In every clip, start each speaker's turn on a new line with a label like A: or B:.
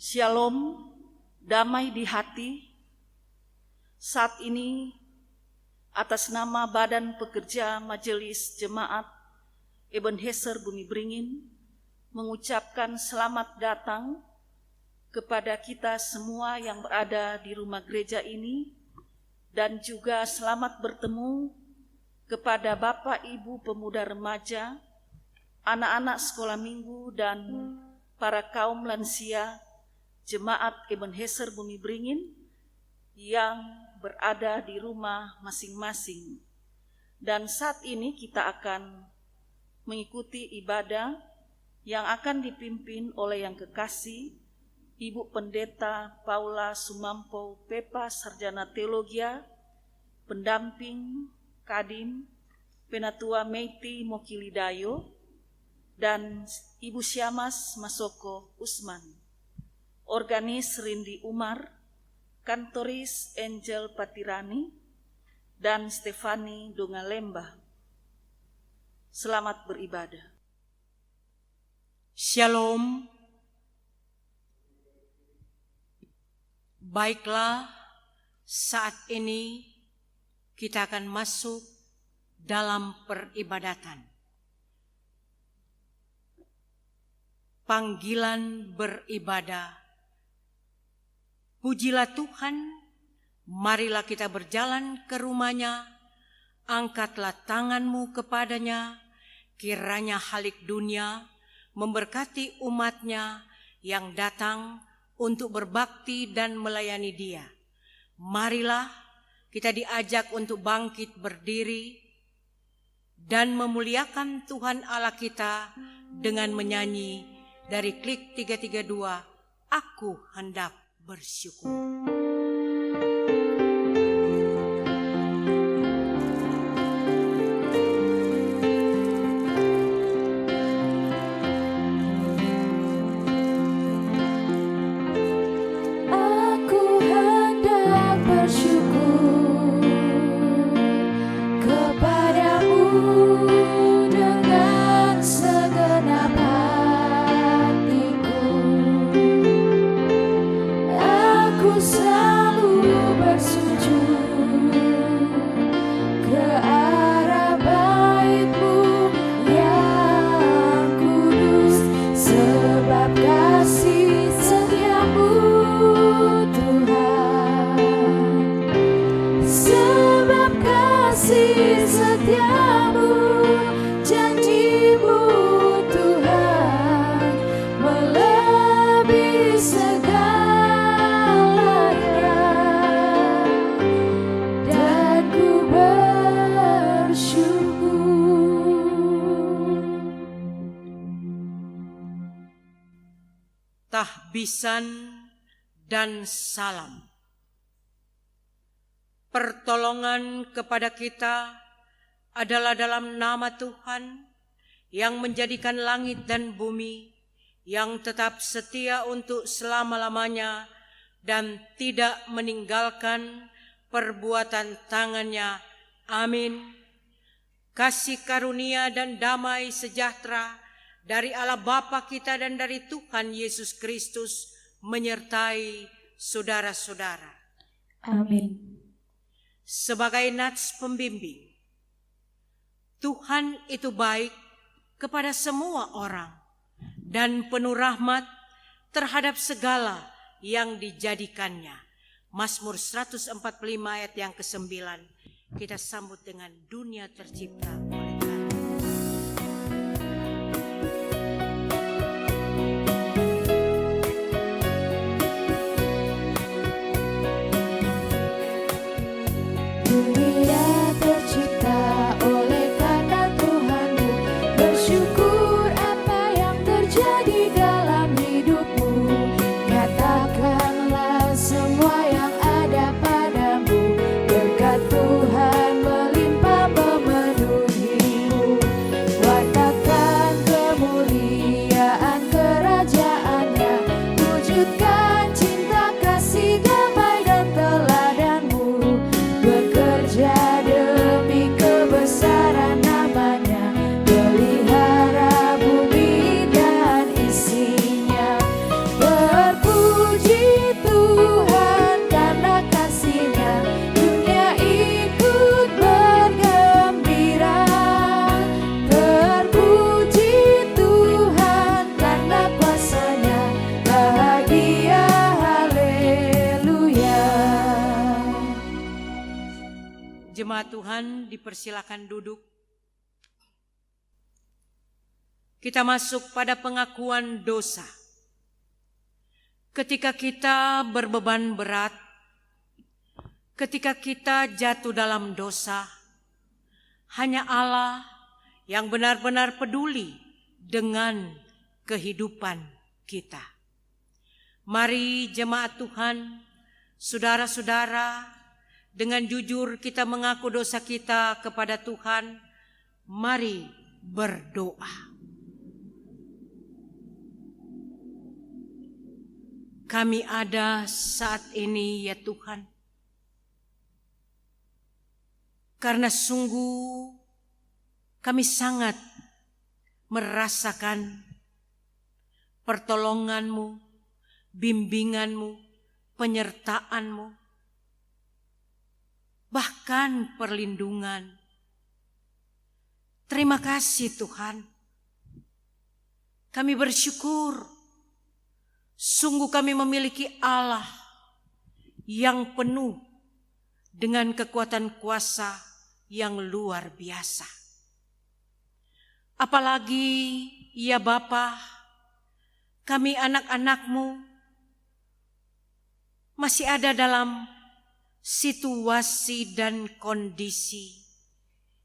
A: Shalom, damai di hati. Saat ini atas nama Badan Pekerja Majelis Jemaat Ebenezer Bumi Beringin mengucapkan selamat datang kepada kita semua yang berada di rumah gereja ini, dan juga selamat bertemu kepada Bapak Ibu pemuda remaja, anak-anak sekolah minggu, dan para kaum lansia Jemaat Ebenezer Bumi Beringin yang berada di rumah masing-masing. Dan saat ini kita akan mengikuti ibadah yang akan dipimpin oleh yang kekasih Ibu Pendeta Paula Sumampo Pepa Sarjana Teologia, pendamping Kadin Penatua Meiti Mokilidayo, dan Ibu Syamas Masoko Usman, Organis Rindi Umar, Kantoris Angel Patirani, dan Stefani Dongalemba. Selamat beribadah.
B: Shalom. Baiklah, saat ini kita akan masuk dalam peribadatan. Panggilan beribadah. Pujilah Tuhan, marilah kita berjalan ke rumah-Nya, angkatlah tanganmu kepadanya, kiranya halik dunia memberkati umat-Nya yang datang untuk berbakti dan melayani Dia. Marilah kita diajak untuk bangkit berdiri dan memuliakan Tuhan Allah kita dengan menyanyi dari Klik 332, Aku Hendak Bersyukur. Tahbisan dan salam. Pertolongan kepada kita adalah dalam nama Tuhan yang menjadikan langit dan bumi, yang tetap setia untuk selama-lamanya dan tidak meninggalkan perbuatan tangannya. Amin. Kasih karunia dan damai sejahtera dari Allah Bapa kita dan dari Tuhan Yesus Kristus menyertai saudara-saudara.
C: Amin.
B: Sebagai nats pembimbing, Tuhan itu baik kepada semua orang dan penuh rahmat terhadap segala yang dijadikannya. Mazmur 145 ayat yang ke-9. Kita sambut dengan dunia tercipta oleh Tuhan.
C: Dunia tercipta oleh karena Tuhan-Mu. Bersyukur apa yang terjadi dalam hidupmu. Nyatakanlah semua yang ada padamu. Berkat Tuhan melimpah memenuhimu. Wartakan kemuliaan kerajaannya. Wujudkan cinta kasih damai dan teladanmu. Bekerja
B: dipersilakan duduk. Kita masuk pada pengakuan dosa. Ketika kita berbeban berat, ketika kita jatuh dalam dosa, hanya Allah yang benar-benar peduli dengan kehidupan kita. Mari jemaat Tuhan, saudara-saudara, dengan jujur kita mengaku dosa kita kepada Tuhan. Mari berdoa. Kami ada saat ini ya Tuhan, karena sungguh kami sangat merasakan pertolongan-Mu, bimbingan-Mu, penyertaan-Mu, bahkan perlindungan. Terima kasih Tuhan. Kami bersyukur. Sungguh kami memiliki Allah yang penuh dengan kekuatan kuasa yang luar biasa. Apalagi ya Bapa, kami anak-anak-Mu masih ada dalam situasi dan kondisi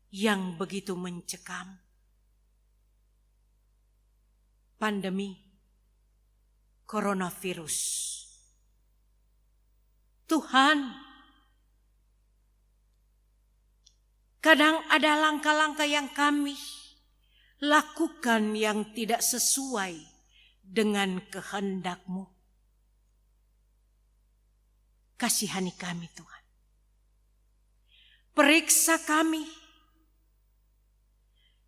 B: yang begitu mencekam. Pandemi coronavirus. Tuhan, kadang ada langkah-langkah yang kami lakukan yang tidak sesuai dengan kehendak-Mu. Kasihani kami Tuhan. Periksa kami.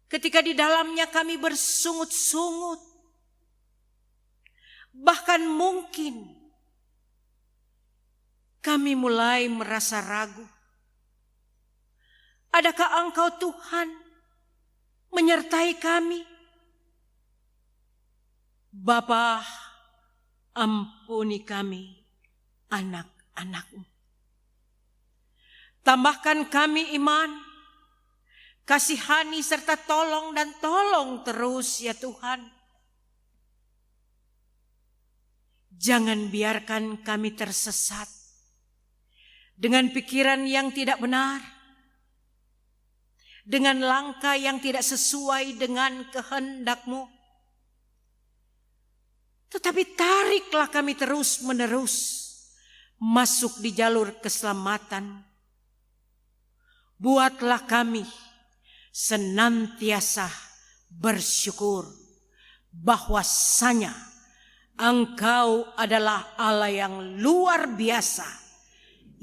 B: Ketika di dalamnya kami bersungut-sungut, bahkan mungkin kami mulai merasa ragu. Adakah Engkau Tuhan menyertai kami? Bapa, ampuni kami anak-anak-Mu. Tambahkan kami iman, kasihani serta tolong dan tolong terus ya Tuhan. Jangan biarkan kami tersesat dengan pikiran yang tidak benar, dengan langkah yang tidak sesuai dengan kehendak-Mu. Tetapi tariklah kami terus-menerus masuk di jalur keselamatan. Buatlah kami senantiasa bersyukur bahwasanya Engkau adalah Allah yang luar biasa,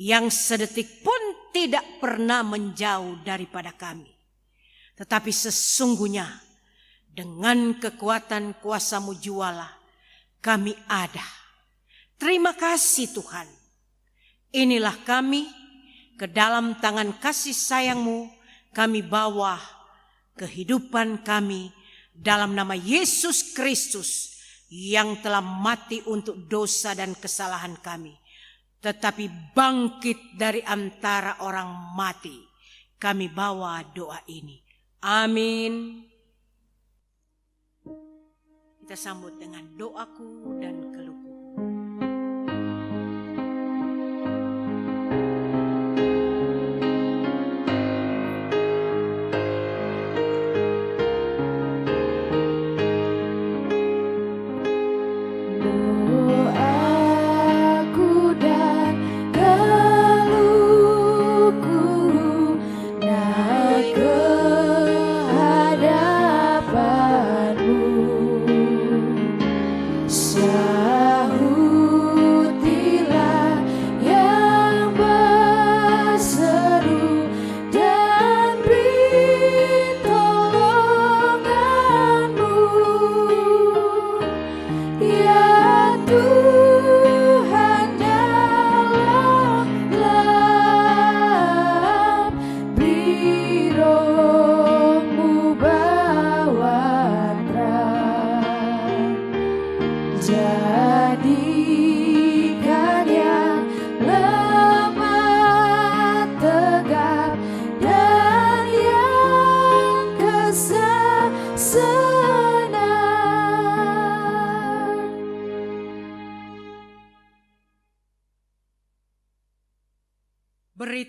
B: yang sedetik pun tidak pernah menjauh daripada kami. Tetapi sesungguhnya dengan kekuatan kuasa-Mu jualah kami ada. Terima kasih Tuhan. Inilah kami, ke dalam tangan kasih sayang-Mu kami bawa kehidupan kami dalam nama Yesus Kristus, yang telah mati untuk dosa dan kesalahan kami, tetapi bangkit dari antara orang mati. Kami bawa doa ini. Amin. Kita sambut dengan doaku dan keluhku.
C: Hadapan-Mu.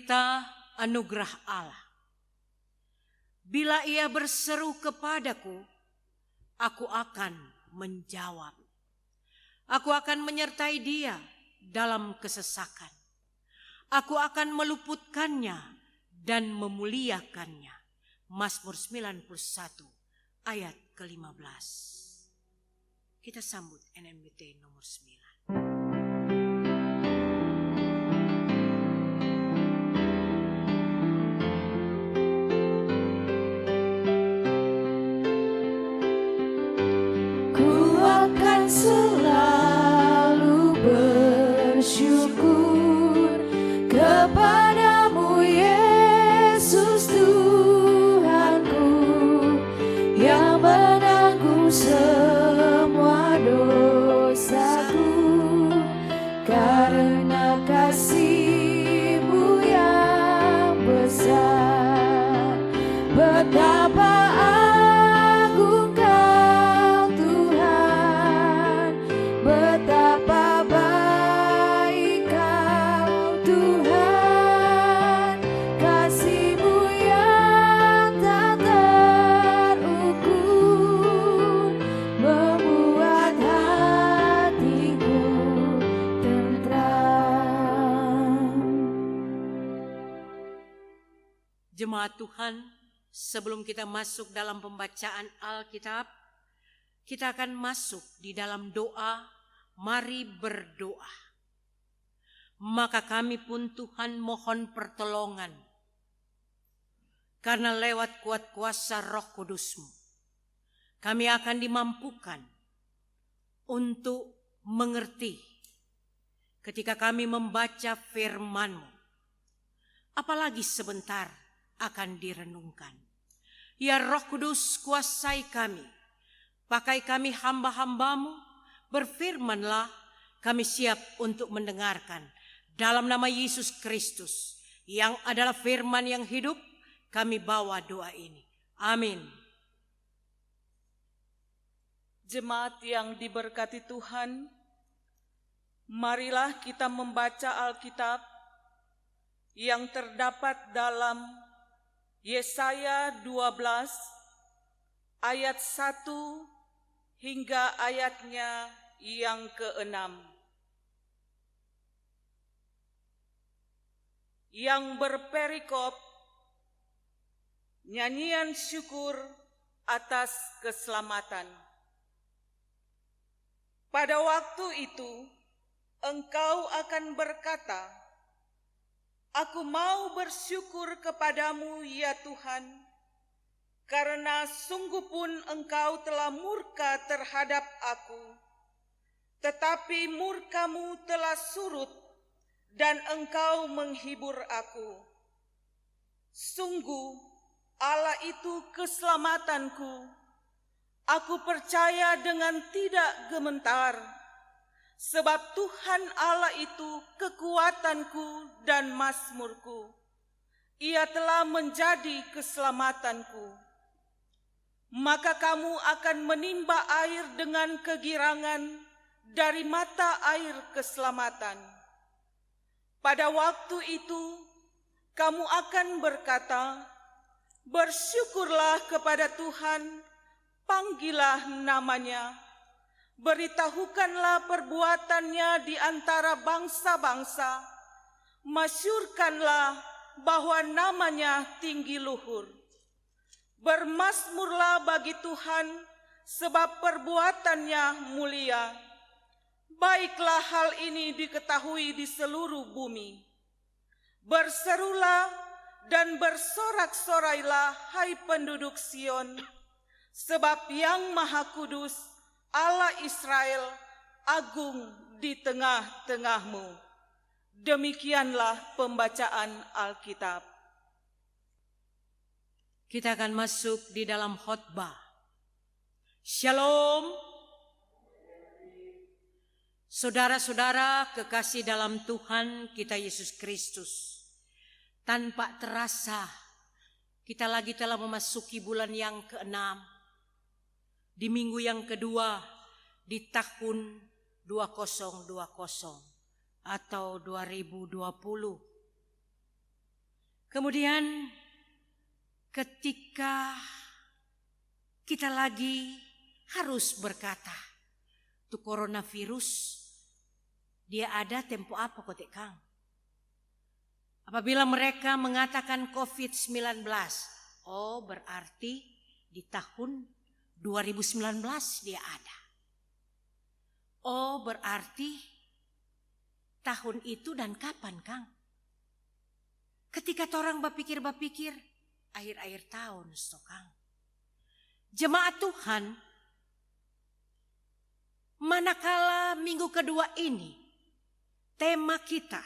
B: berita anugerah Allah. Bila ia berseru kepadaku, aku akan menjawab. Aku akan menyertai dia dalam kesesakan. Aku akan meluputkannya dan memuliakannya. Mazmur 91 ayat ke-15. Kita sambut NMBT nomor 9.
C: Selalu bersyukur kepadamu Yesus Tuhanku, yang menanggung semua dosaku. Karena kasih-Mu yang besar, betapa agung Kau Tuhan, betapa baik Kau Tuhan. Kasih-Mu yang tak terukur membuat hatiku tentram.
B: Jemaat Tuhan, sebelum kita masuk dalam pembacaan Alkitab, kita akan masuk di dalam doa. Mari berdoa. Maka kami pun Tuhan mohon pertolongan, karena lewat kuat kuasa Roh Kudus-Mu, kami akan dimampukan untuk mengerti ketika kami membaca firman-Mu. Apalagi sebentar akan direnungkan. Ya Roh Kudus, kuasai kami, pakai kami hamba-hamba-Mu, berfirmanlah, kami siap untuk mendengarkan. Dalam nama Yesus Kristus, yang adalah firman yang hidup, kami bawa doa ini. Amin.
A: Jemaat yang diberkati Tuhan, marilah kita membaca Alkitab yang terdapat dalam Yesaya 12 ayat 1 hingga ayatnya yang ke-6. Yang berperikop nyanyian syukur atas keselamatan. Pada waktu itu engkau akan berkata, aku mau bersyukur kepadamu ya Tuhan, karena sungguh pun engkau telah murka terhadap aku, tetapi murka-Mu telah surut dan engkau menghibur aku. Sungguh Allah itu keselamatanku, aku percaya dengan tidak gementar, sebab Tuhan Allah itu kekuatanku dan mazmurku. Ia telah menjadi keselamatanku. Maka kamu akan menimba air dengan kegirangan dari mata air keselamatan. Pada waktu itu kamu akan berkata, bersyukurlah kepada Tuhan, panggillah namanya, beritahukanlah perbuatannya di antara bangsa-bangsa, masyurkanlah bahwa namanya tinggi luhur. Bermazmurlah bagi Tuhan, sebab perbuatannya mulia. Baiklah hal ini diketahui di seluruh bumi. Berserulah dan bersorak-sorailah, hai penduduk Sion, sebab Yang Maha Kudus, Allah Israel, agung di tengah-tengahmu. Demikianlah pembacaan Alkitab.
B: Kita akan masuk di dalam khotbah. Shalom. Saudara-saudara kekasih dalam Tuhan kita Yesus Kristus. Tanpa terasa kita lagi telah memasuki bulan yang ke-6. Di minggu yang kedua di tahun 2020 atau 2020. Kemudian ketika kita lagi harus berkata, tu coronavirus dia ada tempo apa kotek Kang? Apabila mereka mengatakan COVID-19, oh berarti di tahun 2019 dia ada. Oh berarti tahun itu dan kapan Kang? Ketika orang berpikir akhir-akhir tahun Kang. Jemaat Tuhan, manakala minggu kedua ini tema kita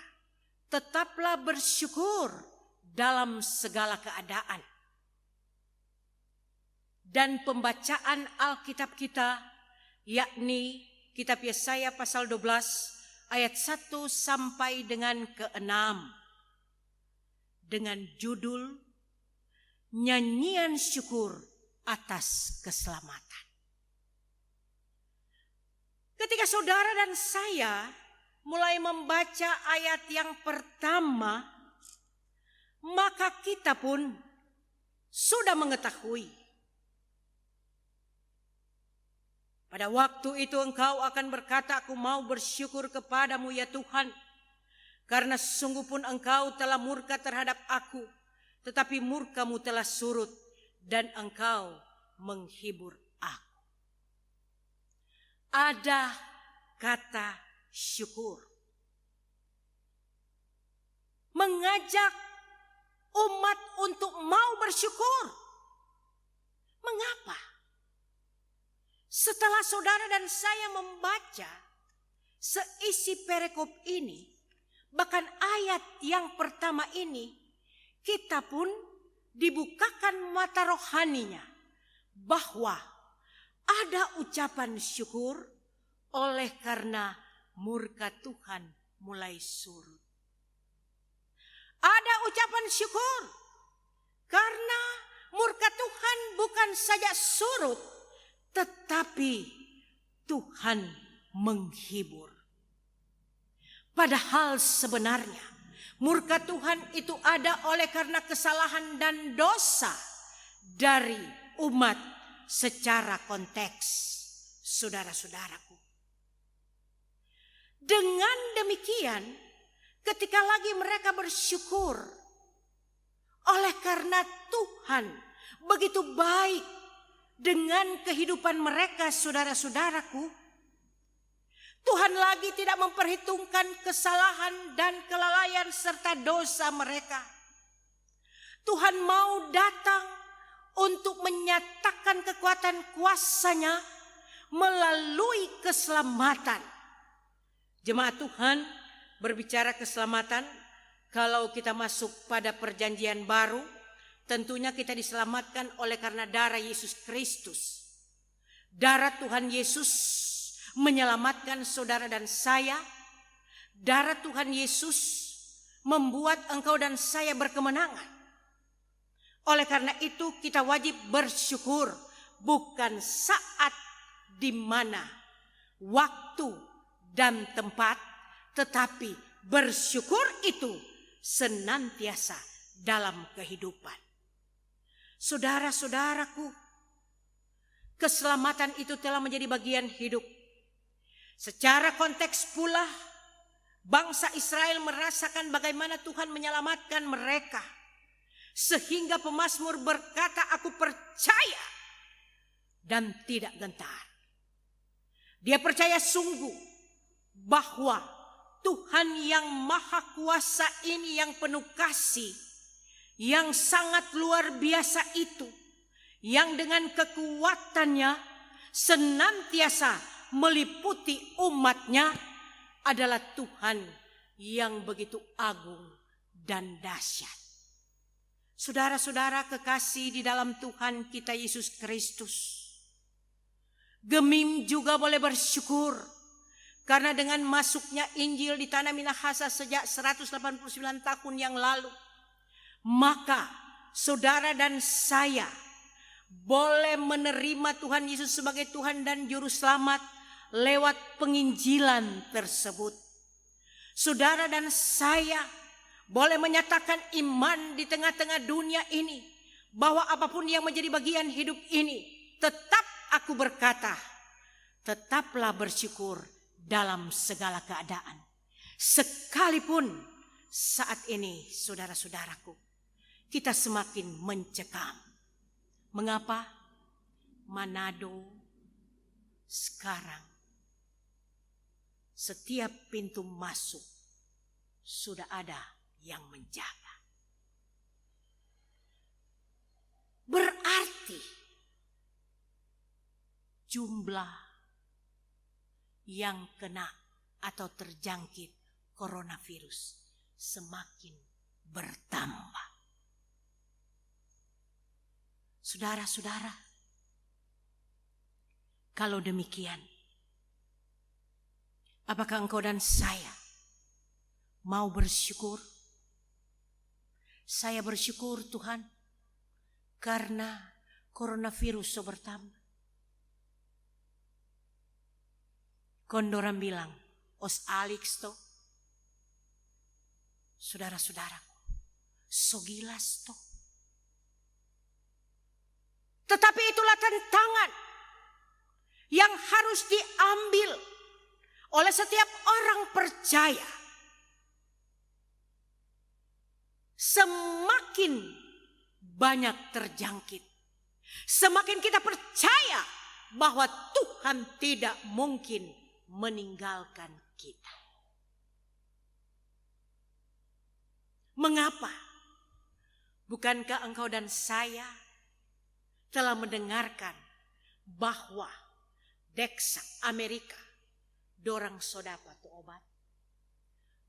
B: tetaplah bersyukur dalam segala keadaan. Dan pembacaan Alkitab kita yakni kitab Yesaya pasal 12 ayat 1 sampai dengan ke-6 dengan judul Nyanyian Syukur atas Keselamatan. Ketika saudara dan saya mulai membaca ayat yang pertama, maka kita pun sudah mengetahui. Pada waktu itu engkau akan berkata, aku mau bersyukur kepadamu ya Tuhan, karena sungguh pun engkau telah murka terhadap aku, tetapi murkamu telah surut dan engkau menghibur aku. Ada kata syukur. Mengajak umat untuk mau bersyukur. Mengapa? Setelah saudara dan saya membaca seisi perikop ini, bahkan ayat yang pertama ini, kita pun dibukakan mata rohaninya bahwa ada ucapan syukur oleh karena murka Tuhan mulai surut. Ada ucapan syukur karena murka Tuhan bukan saja surut, tetapi Tuhan menghibur. Padahal sebenarnya murka Tuhan itu ada oleh karena kesalahan dan dosa dari umat secara konteks, saudara-saudaraku. Dengan demikian, ketika lagi mereka bersyukur oleh karena Tuhan begitu baik dengan kehidupan mereka, saudara-saudaraku, Tuhan lagi tidak memperhitungkan kesalahan dan kelalaian serta dosa mereka. Tuhan mau datang untuk menyatakan kekuatan kuasa-Nya melalui keselamatan. Jemaat Tuhan, berbicara keselamatan, kalau kita masuk pada perjanjian baru, tentunya kita diselamatkan oleh karena darah Yesus Kristus. Darah Tuhan Yesus menyelamatkan saudara dan saya. Darah Tuhan Yesus membuat engkau dan saya berkemenangan. Oleh karena itu kita wajib bersyukur, bukan saat di mana, waktu dan tempat, tetapi bersyukur itu senantiasa dalam kehidupan. Saudara-saudaraku, keselamatan itu telah menjadi bagian hidup. Secara konteks pula, bangsa Israel merasakan bagaimana Tuhan menyelamatkan mereka. Sehingga pemazmur berkata, aku percaya dan tidak gentar. Dia percaya sungguh bahwa Tuhan yang maha kuasa ini, yang penuh kasih, yang sangat luar biasa itu, yang dengan kekuatannya senantiasa meliputi umatnya, adalah Tuhan yang begitu agung dan dahsyat. Saudara-saudara kekasih di dalam Tuhan kita Yesus Kristus, Gemim juga boleh bersyukur karena dengan masuknya Injil di tanah Minahasa sejak 189 tahun yang lalu, maka saudara dan saya boleh menerima Tuhan Yesus sebagai Tuhan dan Juru Selamat lewat penginjilan tersebut. Saudara dan saya boleh menyatakan iman di tengah-tengah dunia ini, bahwa apapun yang menjadi bagian hidup ini, tetap aku berkata, tetaplah bersyukur dalam segala keadaan. Sekalipun saat ini, saudara-saudaraku, kita semakin mencekam. Mengapa? Manado sekarang setiap pintu masuk sudah ada yang menjaga. Berarti jumlah yang kena atau terjangkit coronavirus semakin bertambah. Saudara-saudara, kalau demikian, apakah engkau dan saya mau bersyukur? Saya bersyukur Tuhan karena coronavirus bertambah. Kondoran bilang, os Alex to, saudara-saudaraku, so gilas to. Tetapi itulah tantangan yang harus diambil oleh setiap orang percaya. Semakin banyak terjangkit, semakin kita percaya bahwa Tuhan tidak mungkin meninggalkan kita. Mengapa? Bukankah engkau dan saya telah mendengarkan bahwa Deksa Amerika dorang sodapa tu obat?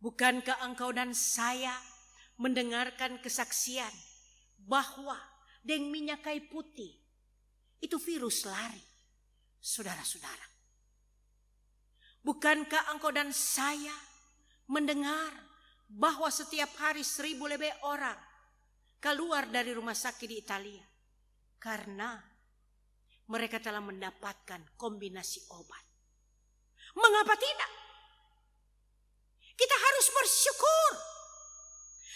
B: Bukankah engkau dan saya mendengarkan kesaksian bahwa deng minyak kayu putih itu virus lari? Saudara-saudara, bukankah engkau dan saya mendengar bahwa setiap hari 1.000 lebih orang keluar dari rumah sakit di Italia karena mereka telah mendapatkan kombinasi obat? Mengapa tidak? Kita harus bersyukur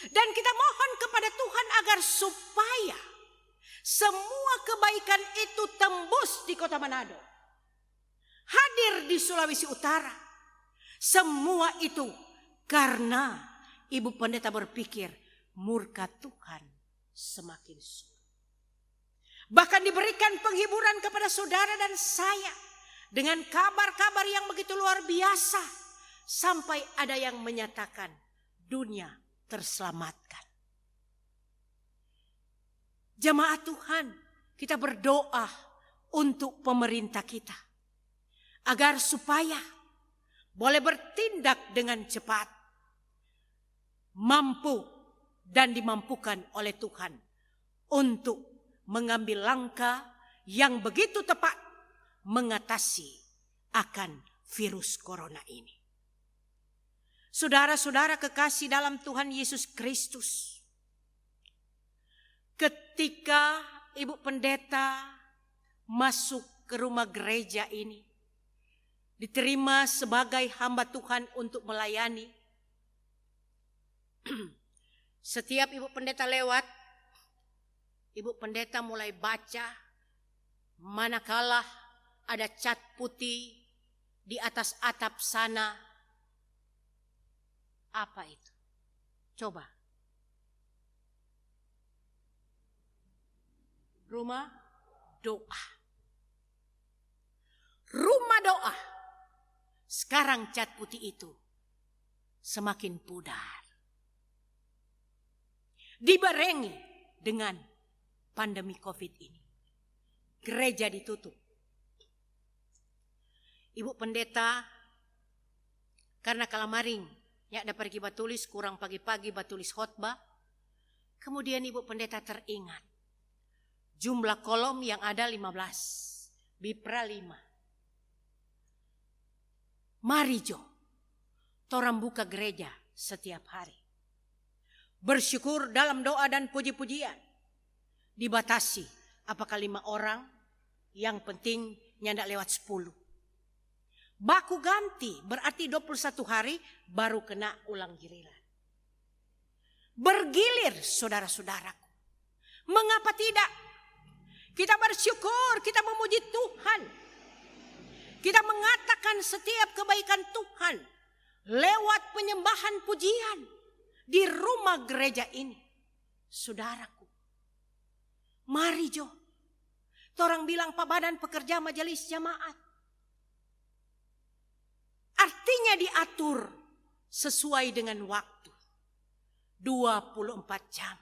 B: dan kita mohon kepada Tuhan agar supaya semua kebaikan itu tembus di kota Manado, hadir di Sulawesi Utara. Semua itu karena Ibu Pendeta berpikir murka Tuhan semakin surut. Bahkan diberikan penghiburan kepada saudara dan saya dengan kabar-kabar yang begitu luar biasa, sampai ada yang menyatakan dunia terselamatkan. Jemaat Tuhan, kita berdoa untuk pemerintah kita agar supaya boleh bertindak dengan cepat, mampu dan dimampukan oleh Tuhan untuk mengambil langkah yang begitu tepat mengatasi akan virus corona ini. Saudara-saudara kekasih dalam Tuhan Yesus Kristus, ketika Ibu Pendeta masuk ke rumah gereja ini, diterima sebagai hamba Tuhan untuk melayani, setiap Ibu Pendeta lewat, Ibu Pendeta mulai baca, manakala ada cat putih di atas atap sana. Apa itu? Coba. Rumah doa. Rumah doa. Sekarang cat putih itu semakin pudar. Dibarengi dengan pandemi COVID ini. Gereja ditutup. Ibu Pendeta karena kalamaring ya dapat pergi batulis kurang pagi-pagi batulis khotbah. Kemudian Ibu Pendeta teringat jumlah kolom yang ada 15, Bipra 5. Mari Jo, torang buka gereja setiap hari. Bersyukur dalam doa dan puji-pujian. Dibatasi apakah 5 orang, yang penting nyandak lewat 10. Baku ganti berarti 21 hari baru kena ulang giliran. bergilir saudara-saudaraku. Mengapa tidak? Kita bersyukur, kita memuji Tuhan. Kita mengatakan setiap kebaikan Tuhan lewat penyembahan pujian di rumah gereja ini. Saudaraku, mari Jo, torang bilang Pak Badan Pekerja Majelis Jamaat. Artinya diatur sesuai dengan waktu. 24 jam.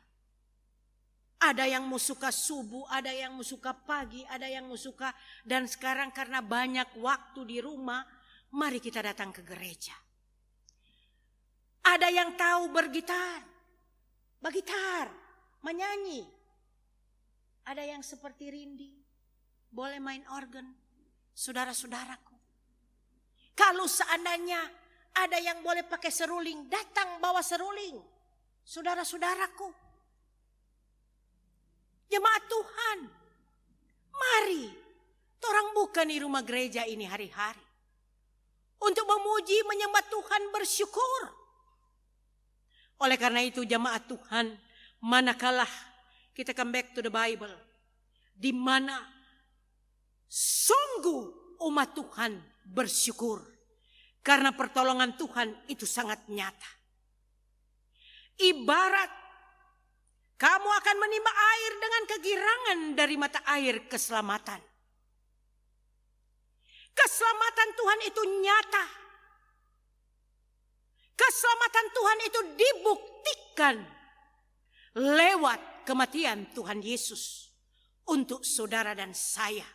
B: Ada yang mau suka subuh, ada yang mau suka pagi, ada yang mau suka. Dan sekarang karena banyak waktu di rumah, mari kita datang ke gereja. Ada yang tahu bergitar, menyanyi. Ada yang seperti Rindi, boleh main organ. Saudara-saudaraku, kalau seandainya ada yang boleh pakai seruling, datang bawa seruling. Saudara-saudaraku, jemaat Tuhan, mari torang buka di rumah gereja ini hari-hari untuk memuji, menyembah Tuhan, bersyukur. Oleh karena itu jemaat Tuhan, manakala kita come back to the Bible, di mana sungguh umat Tuhan bersyukur karena pertolongan Tuhan itu sangat nyata. Ibarat kamu akan menimba air dengan kegirangan dari mata air keselamatan. Keselamatan Tuhan itu nyata. Keselamatan Tuhan itu dibuktikan lewat kematian Tuhan Yesus untuk saudara dan saya.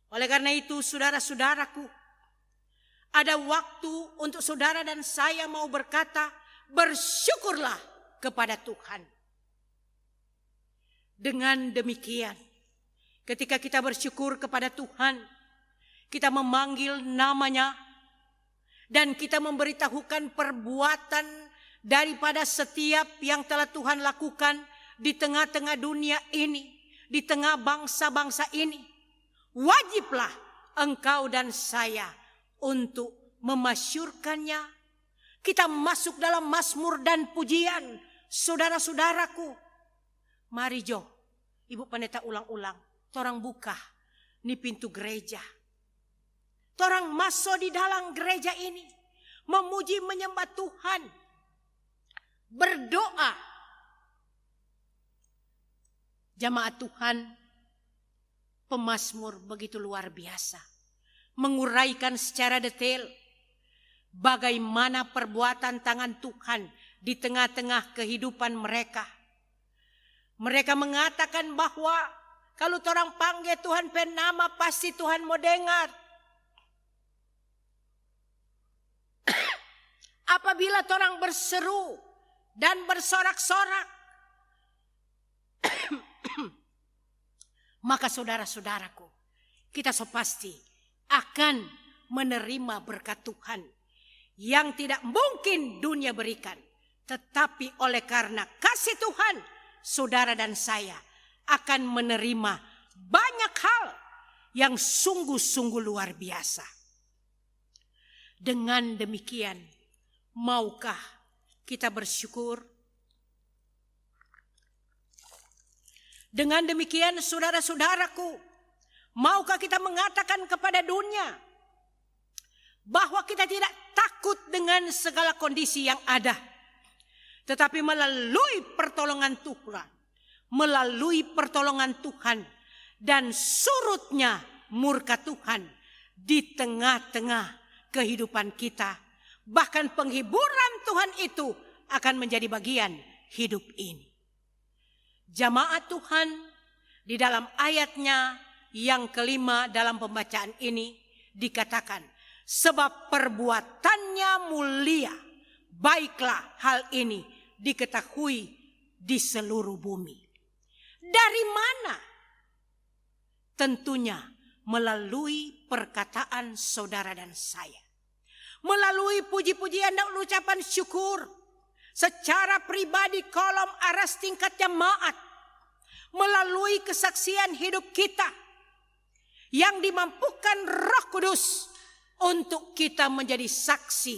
B: Oleh karena itu saudara-saudaraku, ada waktu untuk saudara dan saya mau berkata, bersyukurlah kepada Tuhan. Dengan demikian, ketika kita bersyukur kepada Tuhan, kita memanggil namanya dan kita memberitahukan perbuatan daripada setiap yang telah Tuhan lakukan di tengah-tengah dunia ini, di tengah bangsa-bangsa ini. Wajiblah engkau dan saya untuk memasyurkannya. Kita masuk dalam mazmur dan pujian, saudara-saudaraku. Mari Jo, Ibu Pendeta ulang-ulang, torang buka ni pintu gereja. Torang masuk di dalam gereja ini, memuji menyembah Tuhan, berdoa. Jamaat Tuhan, pemazmur begitu luar biasa, menguraikan secara detail bagaimana perbuatan tangan Tuhan di tengah-tengah kehidupan mereka. Mereka mengatakan bahwa kalau torang panggil Tuhan penama pasti Tuhan mau dengar. Apabila torang berseru dan bersorak-sorak, maka saudara-saudaraku, kita pasti akan menerima berkat Tuhan yang tidak mungkin dunia berikan. Tetapi oleh karena kasih Tuhan, saudara dan saya akan menerima banyak hal yang sungguh-sungguh luar biasa. Dengan demikian, maukah kita bersyukur? Dengan demikian saudara-saudaraku, maukah kita mengatakan kepada dunia bahwa kita tidak takut dengan segala kondisi yang ada, tetapi melalui pertolongan Tuhan, dan surutnya murka Tuhan di tengah-tengah kehidupan kita, bahkan penghiburan Tuhan itu akan menjadi bagian hidup ini. Jamaat Tuhan, di dalam ayatnya yang kelima dalam pembacaan ini dikatakan, sebab perbuatannya mulia, baiklah hal ini diketahui di seluruh bumi. Dari mana? Tentunya melalui perkataan saudara dan saya. Melalui puji-pujian dan ucapan syukur. Secara pribadi kolom aras tingkat jemaat. Melalui kesaksian hidup kita. Yang dimampukan Roh Kudus untuk kita menjadi saksi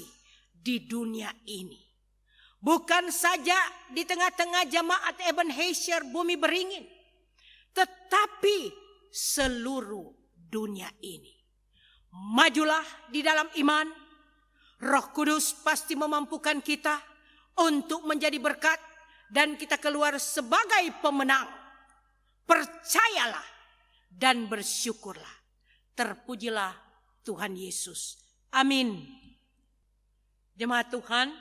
B: di dunia ini. Bukan saja di tengah-tengah jemaat Ebenezer bumi beringin, tetapi seluruh dunia ini. Majulah di dalam iman. Roh Kudus pasti memampukan kita untuk menjadi berkat dan kita keluar sebagai pemenang. Percayalah dan bersyukurlah. Terpujilah Tuhan Yesus. Amin. Jemaat Tuhan,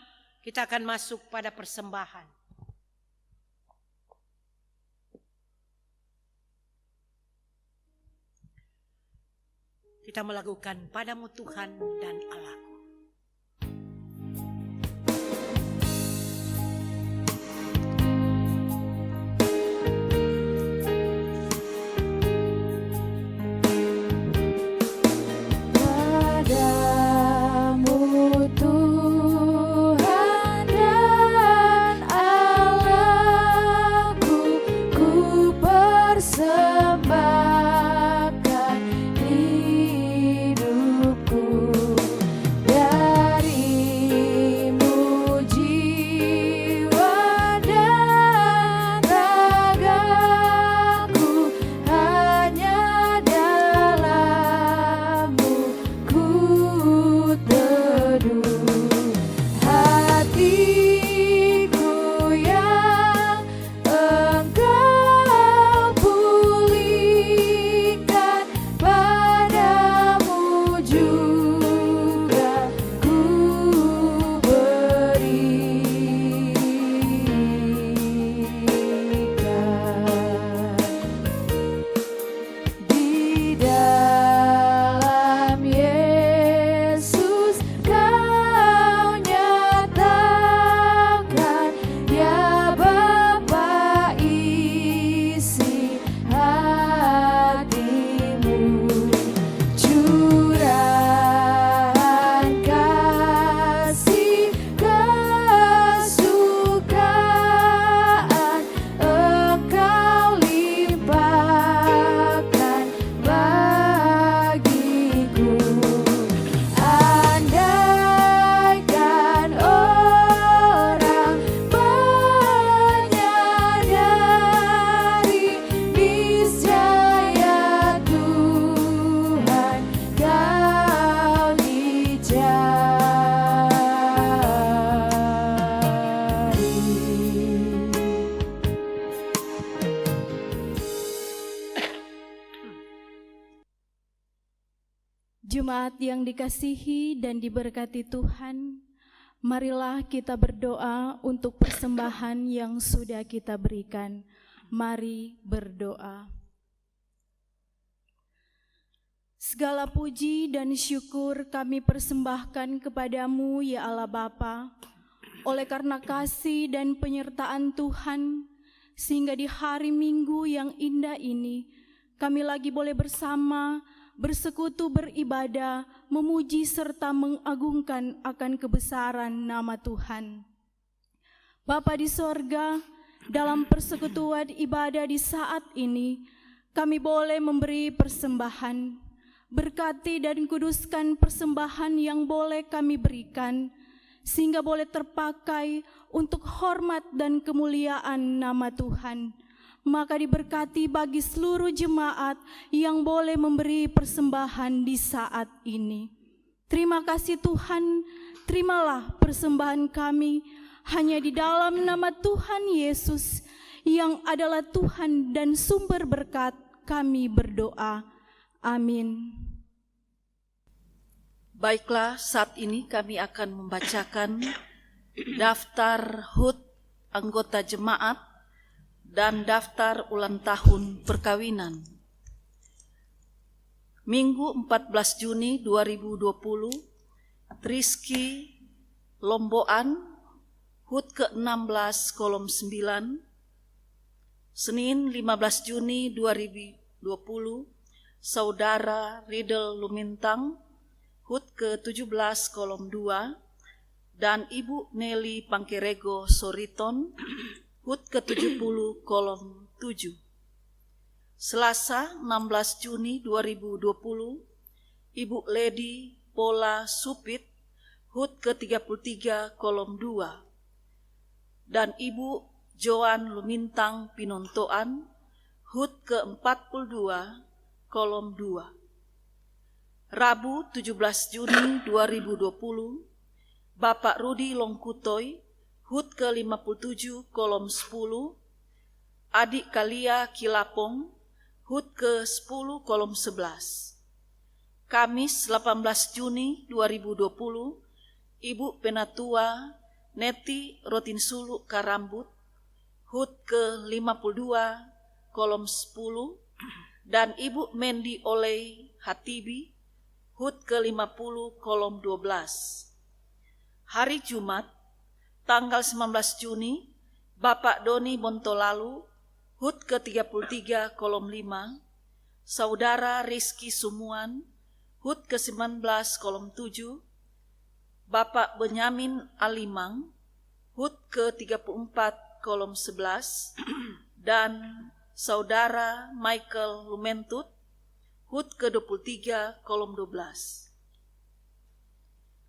B: kita akan masuk pada persembahan. Kita melakukan padamu Tuhan dan Allahku.
C: Padamu Tuhan dan Allahku, ku persembahkan hidupku. Darimu jiwa dan ragaku, hanya dalammu ku teduh. Hatiku yang Engkau pulihkan, padamu juga ku berikan. Di dalam Yesus Kau nyatakan, ya Bapa, isi hatimu. Curahan kasih kesukaan, Engkau limpahkan bagiku. Andaikan orang menyadari, niscaya Tuhan Kau
D: Jemaat yang dikasihi dan diberkati Tuhan, marilah kita berdoa untuk persembahan yang sudah kita berikan. Mari berdoa. Segala puji dan syukur kami persembahkan kepadamu ya Allah Bapa, oleh karena kasih dan penyertaan Tuhan, sehingga di hari Minggu yang indah ini, kami lagi boleh bersama, bersekutu beribadah, memuji serta mengagungkan akan kebesaran nama Tuhan. Bapa di sorga, dalam persekutuan ibadah di saat ini, kami boleh memberi persembahan. Berkati dan kuduskan persembahan yang boleh kami berikan, sehingga boleh terpakai untuk hormat dan kemuliaan nama Tuhan. Maka diberkati bagi seluruh jemaat yang boleh memberi persembahan di saat ini. Terima kasih Tuhan, terimalah persembahan kami hanya di dalam nama Tuhan Yesus yang adalah Tuhan dan sumber berkat, kami berdoa. Amin.
A: Baiklah, saat ini kami akan membacakan daftar HUT anggota jemaat dan daftar ulang tahun perkawinan. Minggu 14 Juni 2020, Triski Lomboan, HUT ke-16 kolom 9. Senin 15 Juni 2020, Saudara Riddle Lumintang, HUT ke-17 kolom 2, dan Ibu Nelly Pangkerego Soriton, HUT ke-70 kolom 7. Selasa 16 Juni 2020, Ibu Lady Pola Supit, HUT ke-33 kolom 2. dan Ibu Joan Lumintang Pinontoan, HUT ke-42, kolom 2. Rabu 17 Juni 2020, Bapak Rudi Longkutoy, HUT ke-57, kolom 10, Adik Kalia Kilapong, HUT ke-10, kolom 11. Kamis 18 Juni 2020, Ibu Penatua Neti Rotinsulu Karambut, HUT ke-52, kolom 10, dan Ibu Mendi Oley Hatibi, HUT ke-50, kolom 12. Hari Jumat, tanggal 19 Juni, Bapak Doni Bontolalu, HUT ke-33, kolom 5, Saudara Rizky Sumuan, HUT ke-19, kolom 7, Bapak Benyamin Alimang, HUT ke-34, kolom 11, dan Saudara Michael Lumentut, HUT ke-23, kolom 12.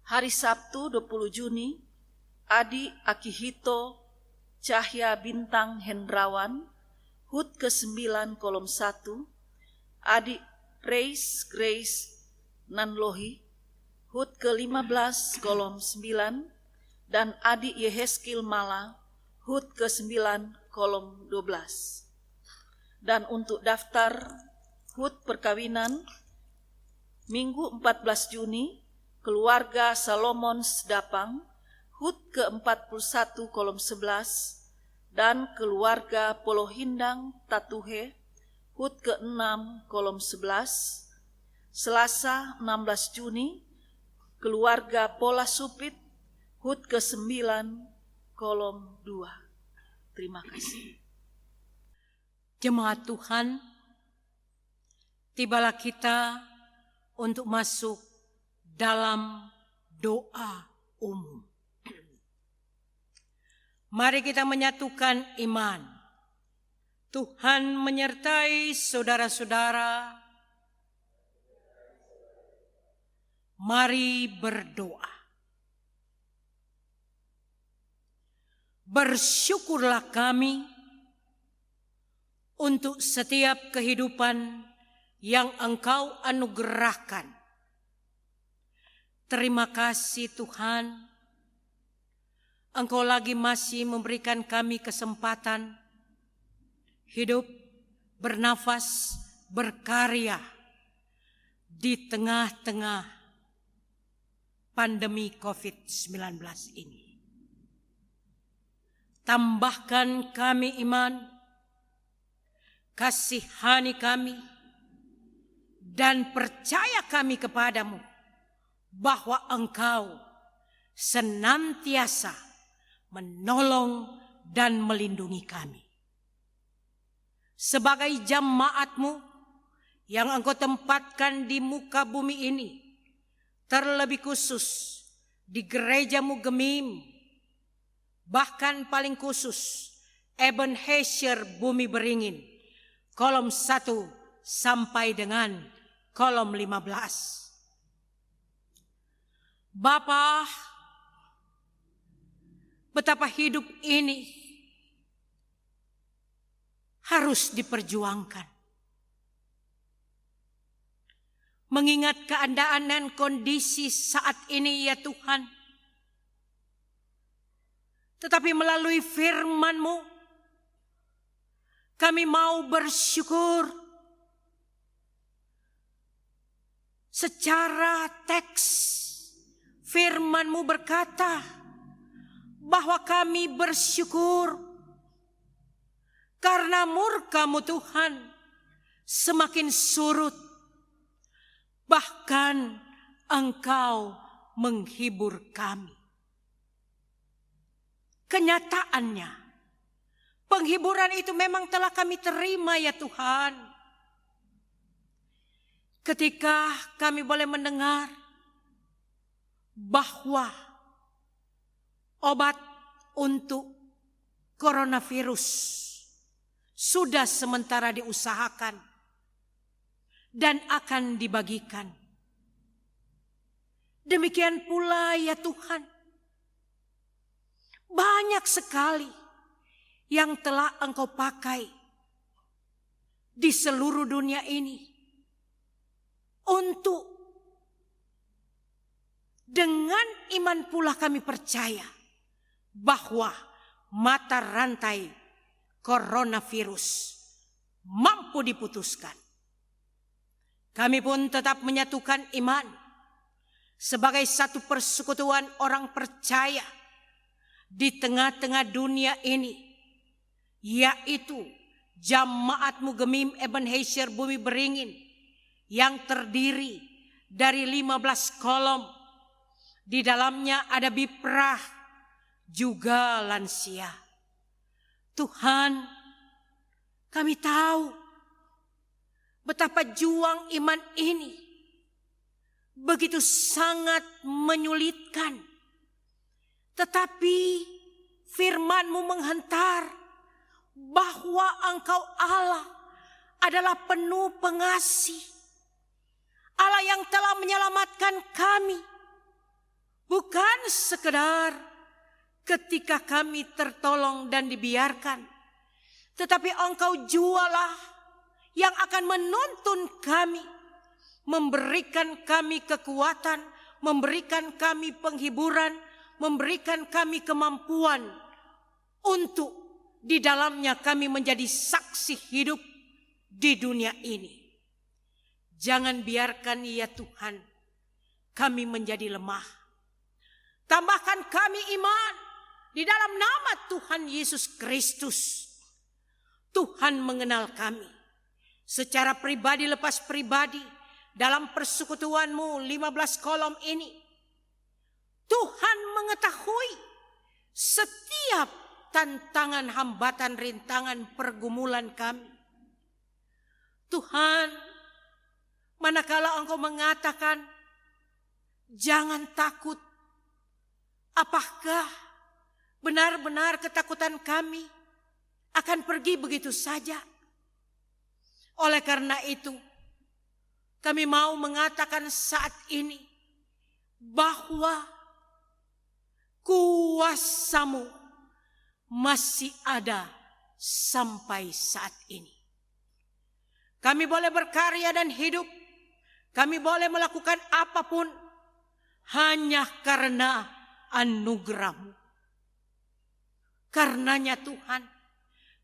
A: Hari Sabtu 20 Juni, Adi Akihito Cahya Bintang Hendrawan, HUT ke-9, kolom 1, Adik Grace Nanlohi, HUT ke-15, kolom 9, dan Adik Yeheskil Mala, HUT ke-9, kolom 12. Dan untuk daftar HUT perkawinan, Minggu 14 Juni, keluarga Salomon Sedapang, HUT ke-41, kolom 11, dan keluarga Polohindang Tatuhe, HUT ke-6, kolom 11. Selasa 16 Juni, keluarga Pola Supit, HUT ke-9, kolom 2. Terima kasih.
B: Jemaat Tuhan, tibalah kita untuk masuk dalam doa umum. Mari kita menyatukan iman. Tuhan menyertai saudara-saudara. Mari berdoa. Bersyukurlah kami untuk setiap kehidupan yang Engkau anugerahkan. Terima kasih Tuhan, Engkau lagi masih memberikan kami kesempatan hidup, bernafas, berkarya di tengah-tengah pandemi COVID-19 ini. Tambahkan kami iman, kasihani kami, dan percaya kami kepadamu bahwa Engkau senantiasa menolong dan melindungi kami. Sebagai jemaat-Mu yang Engkau tempatkan di muka bumi ini, terlebih khusus di gereja-Mu Gemim, bahkan paling khusus Ebenezer Bumi Beringin, kolom 1 sampai dengan kolom 15. Bapa, betapa hidup ini harus diperjuangkan. Mengingat keadaan dan kondisi saat ini ya Tuhan. Tetapi melalui firman-Mu, kami mau bersyukur. Secara teks, firman-Mu berkata bahwa kami bersyukur karena murka-Mu Tuhan semakin surut. Bahkan Engkau menghibur kami. Kenyataannya, penghiburan itu memang telah kami terima ya Tuhan. Ketika kami boleh mendengar bahwa obat untuk coronavirus sudah sementara diusahakan dan akan dibagikan. Demikian pula ya Tuhan, banyak sekali yang telah Engkau pakai di seluruh dunia ini untuk dengan iman pula kami percaya bahwa mata rantai coronavirus mampu diputuskan. Kami pun tetap menyatukan iman sebagai satu persekutuan orang percaya di tengah-tengah dunia ini, yaitu Jamaat Mugemim Ebenezer Bumi Beringin yang terdiri dari 15 kolom. Di dalamnya ada biprah, juga lansia. Tuhan, kami tahu betapa juang iman ini begitu sangat menyulitkan. Tetapi firman-Mu menghantar bahwa Engkau Allah adalah penuh pengasih. Allah yang telah menyelamatkan kami. Bukan sekedar ketika kami tertolong dan dibiarkan. Tetapi Engkau jualah yang akan menuntun kami. Memberikan kami kekuatan, memberikan kami penghiburan, memberikan kami kemampuan untuk di dalamnya kami menjadi saksi hidup di dunia ini. Jangan biarkan ya Tuhan kami menjadi lemah. Tambahkan kami iman di dalam nama Tuhan Yesus Kristus. Tuhan mengenal kami secara pribadi lepas pribadi dalam persekutuan-Mu 15 kolom ini. Tuhan mengetahui setiap tantangan, hambatan, rintangan, pergumulan kami. Tuhan, manakala Engkau mengatakan, jangan takut, apakah benar-benar ketakutan kami akan pergi begitu saja? Oleh karena itu, kami mau mengatakan saat ini bahwa kuasa-Mu masih ada sampai saat ini. Kami boleh berkarya dan hidup, kami boleh melakukan apapun hanya karena anugerah-Mu. Karenanya Tuhan,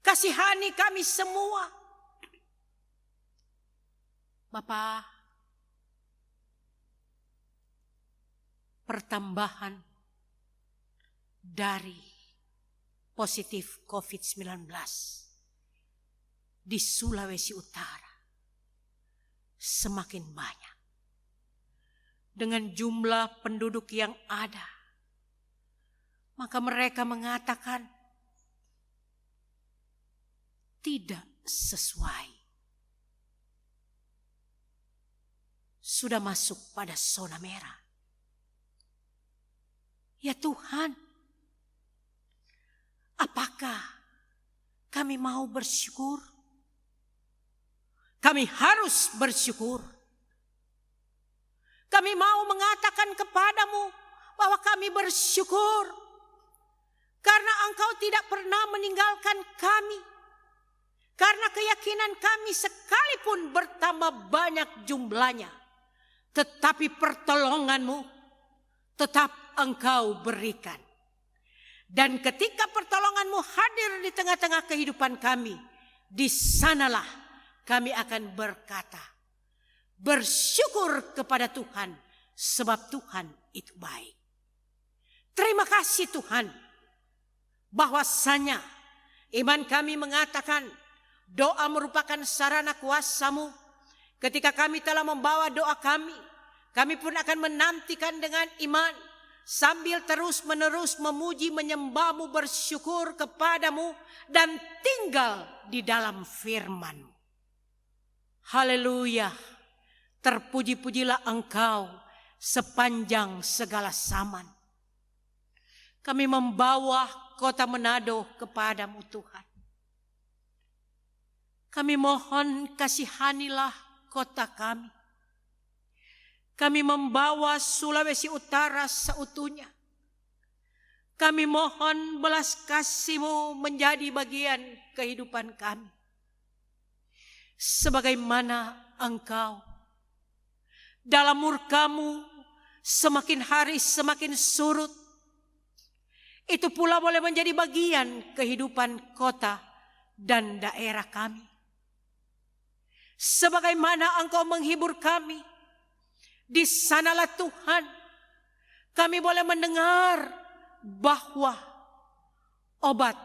B: kasihani kami semua. Bapa, pertambahan dari positif COVID-19 di Sulawesi Utara semakin banyak. Dengan jumlah penduduk yang ada, maka mereka mengatakan tidak sesuai. Sudah masuk pada zona merah. Ya Tuhan, apakah kami mau bersyukur? Kami harus bersyukur. Kami mau mengatakan kepadamu bahwa kami bersyukur karena Engkau tidak pernah meninggalkan kami. Karena keyakinan kami sekalipun bertambah banyak jumlahnya, tetapi pertolongan-Mu tetap Engkau berikan. Dan ketika pertolongan-Mu hadir di tengah-tengah kehidupan kami, di sanalah kami akan berkata, bersyukur kepada Tuhan, sebab Tuhan itu baik. Terima kasih Tuhan, bahwasanya iman kami mengatakan doa merupakan sarana kuasa-Mu. Ketika kami telah membawa doa kami pun akan menantikan dengan iman sambil terus-menerus memuji, menyembah-Mu, bersyukur kepadamu dan tinggal di dalam firman-Mu. Haleluya, terpuji-pujilah Engkau sepanjang segala zaman. Kami membawa kota Manado kepadamu Tuhan. Kami mohon kasihanilah kota kami. Kami membawa Sulawesi Utara seutuhnya. Kami mohon belas kasih-Mu menjadi bagian kehidupan kami. Sebagaimana Engkau dalam murka-Mu semakin hari semakin surut, itu pula boleh menjadi bagian kehidupan kota dan daerah kami. Sebagaimana Engkau menghibur kami, di sanalah Tuhan kami boleh mendengar bahwa obat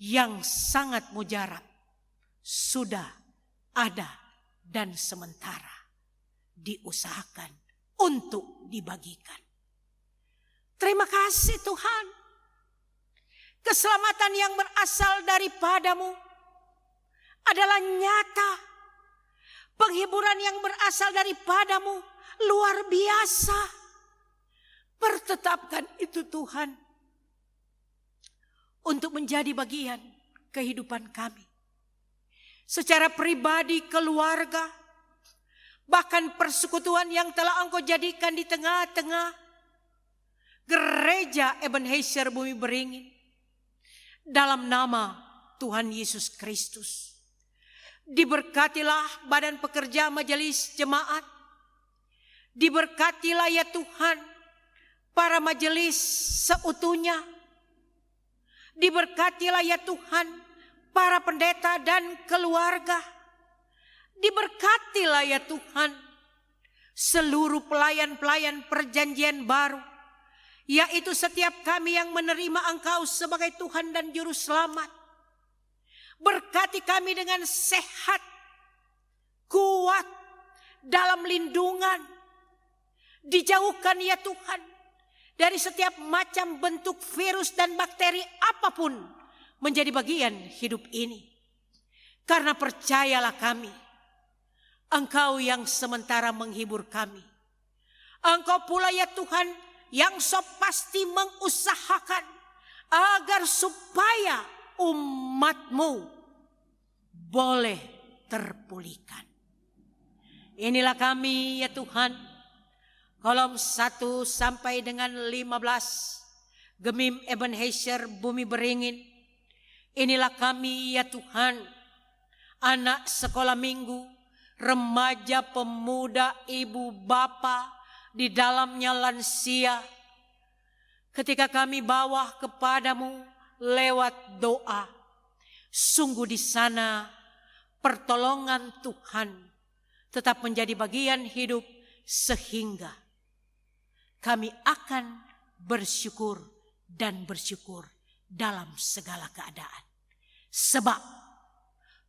B: yang sangat mujarab sudah ada dan sementara diusahakan untuk dibagikan. Terima kasih Tuhan. Keselamatan yang berasal daripada-Mu adalah nyata. Penghiburan yang berasal daripada-Mu luar biasa. Pertetapkan itu Tuhan untuk menjadi bagian kehidupan kami. Secara pribadi, keluarga, bahkan persekutuan yang telah Engkau jadikan di tengah-tengah Gereja Ebenezer Bumi Beringin. Dalam nama Tuhan Yesus Kristus. Diberkatilah badan pekerja majelis jemaat. Diberkatilah ya Tuhan para majelis seutuhnya. Diberkatilah ya Tuhan para pendeta dan keluarga. Diberkatilah ya Tuhan seluruh pelayan-pelayan perjanjian baru, yaitu setiap kami yang menerima Engkau sebagai Tuhan dan Juru Selamat. Berkati kami dengan sehat, kuat dalam lindungan. Dijauhkan ya Tuhan dari setiap macam bentuk virus dan bakteri apapun menjadi bagian hidup ini. Karena percayalah kami, Engkau yang sementara menghibur kami. Engkau pula ya Tuhan yang pasti mengusahakan agar supaya umat-Mu boleh terpulihkan. Inilah kami ya Tuhan. Kolom 1 sampai dengan 15, Gemim Ebenezer Bumi Beringin. Inilah kami ya Tuhan, anak sekolah minggu, remaja, pemuda, ibu, bapa, di dalamnya lansia. Ketika kami bawa kepadamu lewat doa, sungguh di sana pertolongan Tuhan tetap menjadi bagian hidup sehingga kami akan bersyukur dan bersyukur dalam segala keadaan. Sebab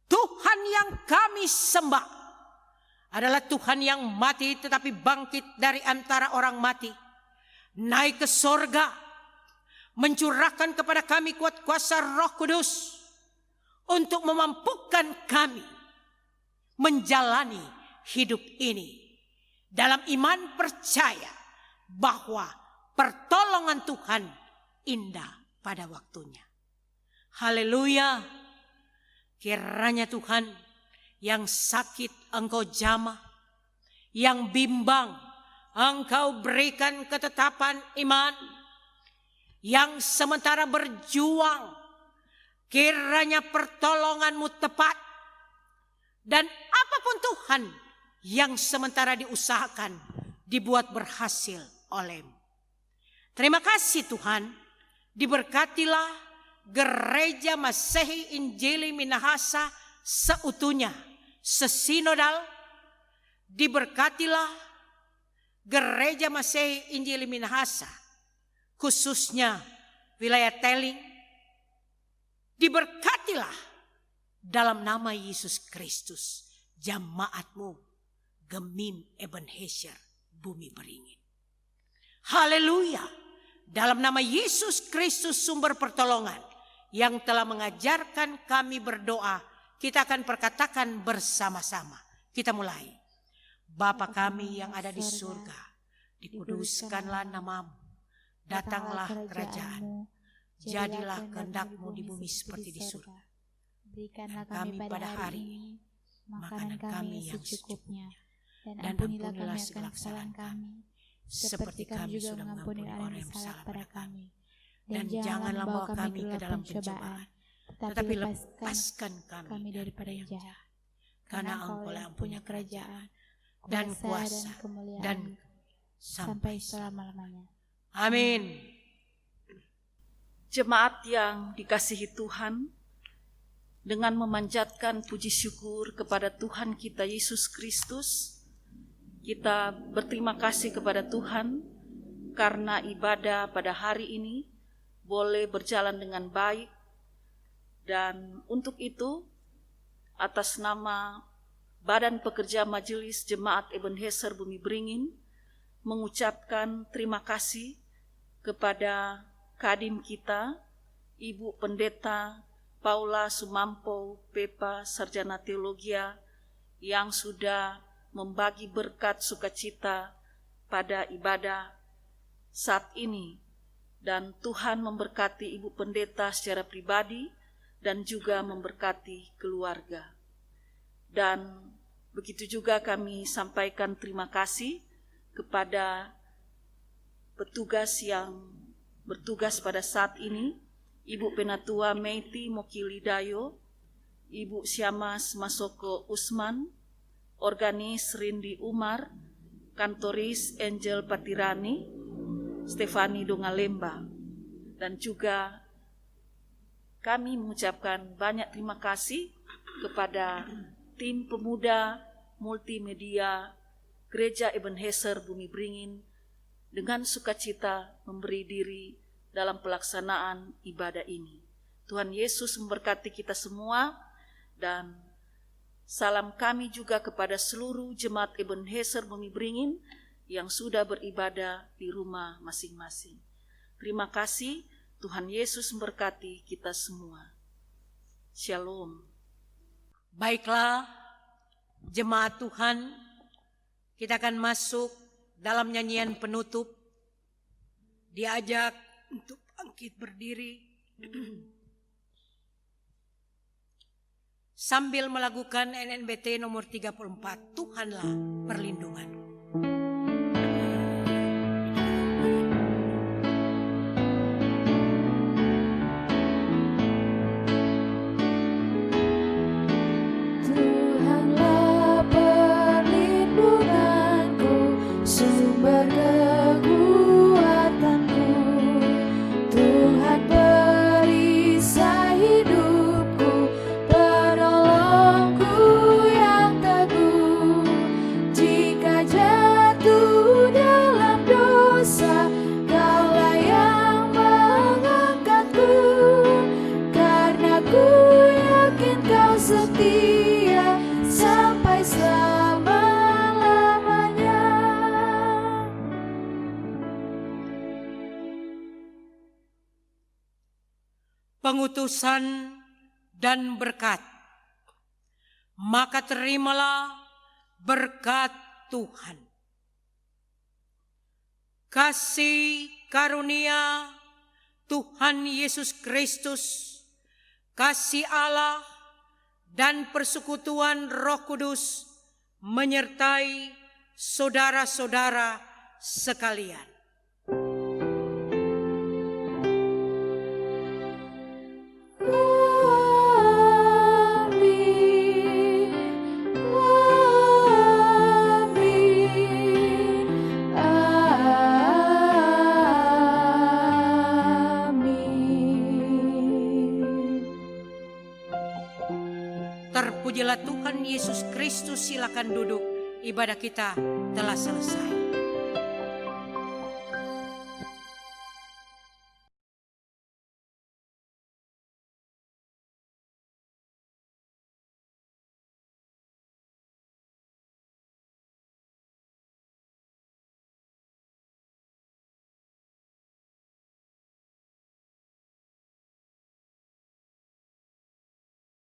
B: Tuhan yang kami sembah adalah Tuhan yang mati tetapi bangkit dari antara orang mati. Naik ke sorga, mencurahkan kepada kami kuat kuasa Roh Kudus untuk memampukan kami menjalani hidup ini dalam iman percaya bahwa pertolongan Tuhan indah pada waktunya. Haleluya. Kiranya Tuhan yang sakit Engkau jamah, yang bimbang Engkau berikan ketetapan iman, yang sementara berjuang kiranya pertolongan-Mu tepat, dan apapun Tuhan yang sementara diusahakan dibuat berhasil oleh-Mu. Terima kasih Tuhan. Diberkatilah Gereja Masehi Injili Minahasa seutuhnya, sesinodal. Diberkatilah Gereja Masehi Injili Minahasa, khususnya wilayah Teling. Diberkatilah dalam nama Yesus Kristus jemaat-Mu Gemim Ebenezer Bumi Beringin. Haleluya. Dalam nama Yesus Kristus sumber pertolongan yang telah mengajarkan kami berdoa, kita akan perkatakan bersama-sama. Kita mulai. Bapa kami yang ada di surga, dikuduskanlah nama-Mu, datanglah kerajaan-Mu, jadilah kehendak-Mu di bumi seperti di surga.
C: Berikanlah
B: kami pada hari ini makanan kami yang secukupnya, dan ampunilah kami segala kesalahan kami, seperti kami juga sudah mengampuni orang yang bersalah pada kami. dan janganlah bawa kami ke dalam pencobaan, tetapi lepaskan kami daripada yang jahat. Karena Engkau yang punya kerajaan dan kuasa dan sampai selama-lamanya. Amin.
A: Jemaat yang dikasihi Tuhan, dengan memanjatkan puji syukur kepada Tuhan kita Yesus Kristus, kita berterima kasih kepada Tuhan karena ibadah pada hari ini boleh berjalan dengan baik. Dan untuk itu, atas nama Badan Pekerja Majelis Jemaat Ebenezer Bumi Beringin, mengucapkan terima kasih kepada Kadim kita, Ibu Pendeta Paula Sumampo Pepa Sarjana Teologia, yang sudah membagi berkat sukacita pada ibadah saat ini. Dan Tuhan memberkati Ibu Pendeta secara pribadi dan juga memberkati keluarga. Dan begitu juga kami sampaikan terima kasih kepada petugas yang bertugas pada saat ini, Ibu Penatua Meiti Mokili Dayo, Ibu Syamas Masoko Usman, Organis Rindi Umar, Kantoris Angel Patirani, Stefani Dongalemba, dan juga kami mengucapkan banyak terima kasih kepada tim pemuda multimedia Gereja Ebenezer Bumi Beringin dengan sukacita memberi diri dalam pelaksanaan ibadah ini. Tuhan Yesus memberkati kita semua, dan salam kami juga kepada seluruh jemaat Ebenezer Bumi Beringin yang sudah beribadah di rumah masing-masing. Terima kasih. Tuhan Yesus memberkati kita semua. Shalom.
B: Baiklah, jemaat Tuhan, kita akan masuk dalam nyanyian penutup. Diajak untuk bangkit berdiri sambil melakukan NNBT nomor 34, Tuhanlah perlindunganku. Pengutusan dan berkat. Maka terimalah berkat Tuhan. Kasih karunia Tuhan Yesus Kristus, kasih Allah dan persekutuan Roh Kudus menyertai saudara-saudara sekalian. Terpujilah Tuhan Yesus Kristus. Silakan duduk. Ibadah kita telah selesai.